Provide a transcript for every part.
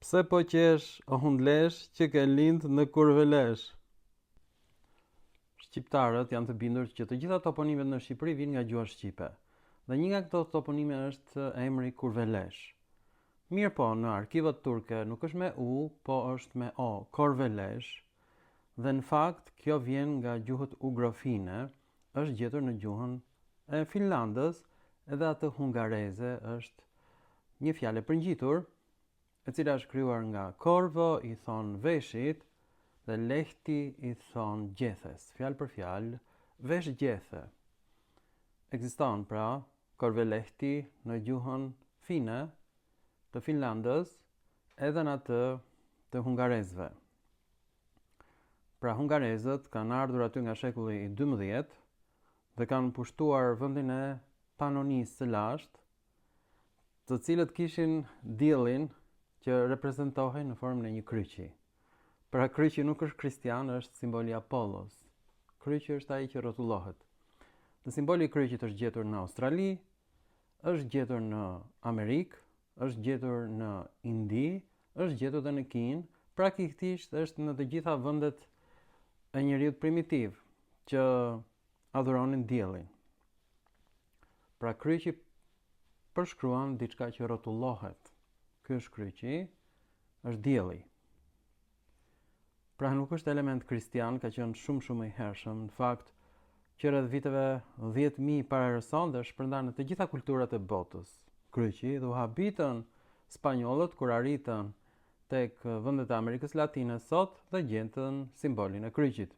Pse po qesh o hundlesh që ke lind në kurvelesh? Shqiptarët janë të bindur që të gjitha toponimet në Shqipëri vijnë nga gjuha shqipe. Dhe një nga këto toponime është emri kurvelesh. Mirë po, në arkivat turke nuk është me u, po është me o, korvelesh. Dhe në fakt, kjo vjen nga gjuhët ugrofine, është gjetur në gjuhën e finlandës, edhe atë hungareze është një fjalë e përngjitur, e cila është krijuar nga korvo i thon veshit dhe lehti i thon gjethes. Fjalë për fjalë, vesh gjethe. Ekziston pra korvelehti në gjuhën fine të finlandës edhe në atë të hungarezëve. Pra hungarezët kanë ardhur aty nga shekulli i 12 dhe kanë pushtuar vendin e Panonisë së lashtë, të cilët kishin diellin që reprezentohej në formën e një kryqi. Pra kryqi nuk është kristian, është simboli i Apollos. Kryqi është ai që rrotullohet. Dhe simboli i kryqit është gjetur në Australi, është gjetur në Amerikë, është gjetur në Indi, është gjetur edhe në Kinë, praktikisht është në të gjitha vendet e njerëzit primitiv që adhuronin diellin. Pra kryqi përshkruan diçka që rrotullohet. Ky është kryqi, është dielli. Pra nuk është element kristian, ka qenë shumë i hershëm. Në fakt, që rreth viteve 10.000 para Krishtit dhe shpërndar në të gjitha kulturat e botës. Kryqi dhe u habitën spanjollët kur arritën tek vendet e Amerikës Latine sot dhe gjentën simbolin e kryqit.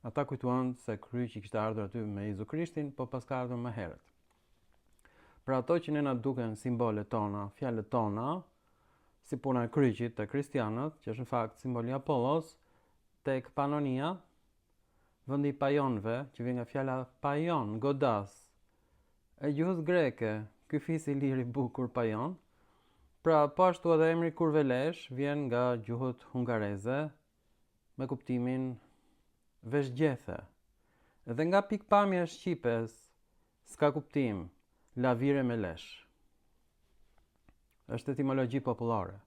Ata kujtuan se kryqi kishte ardhur aty me Jezu Krishtin, po pas ka ardhur më herët. Pra ato që ne na duken simbolet tona, fjalët tona, si puna e kryqit të kristianët, që është në fakt simboli i Apollos, tek Panonia, vendi i pajonëve, që vjen nga fjala pajon, godas, e gjuhës greke, ky fis i lirë i bukur pajon. Pra po ashtu edhe emri kurvelesh vjen nga gjuhët hungareze me kuptimin veshgjethe. Edhe nga pikpamja e shqipes s'ka kuptim lavire me lesh. Është etimologji popullore.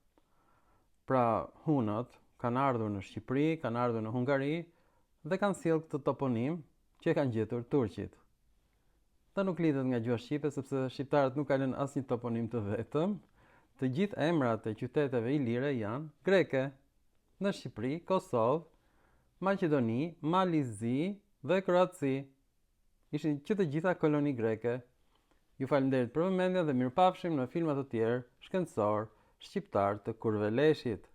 Pra hunët kanë ardhur në Shqipëri, kanë ardhur në Hungari dhe kanë sjellë këtë toponim që kanë gjetur turqit. Dhe nuk lidhet nga gjuha shqipe sepse shqiptarët nuk kanë lënë asnjë toponim të vetëm. Të gjithë emrat e qyteteve ilire janë greke. Në Shqipëri, Kosovë, Maqedoni, Malizi dhe Kroaci ishin që të gjitha koloni greke. Ju falenderit për vëmendjen dhe mirupafshim në filma të tjerë shkencor shqiptar të kurveleshit.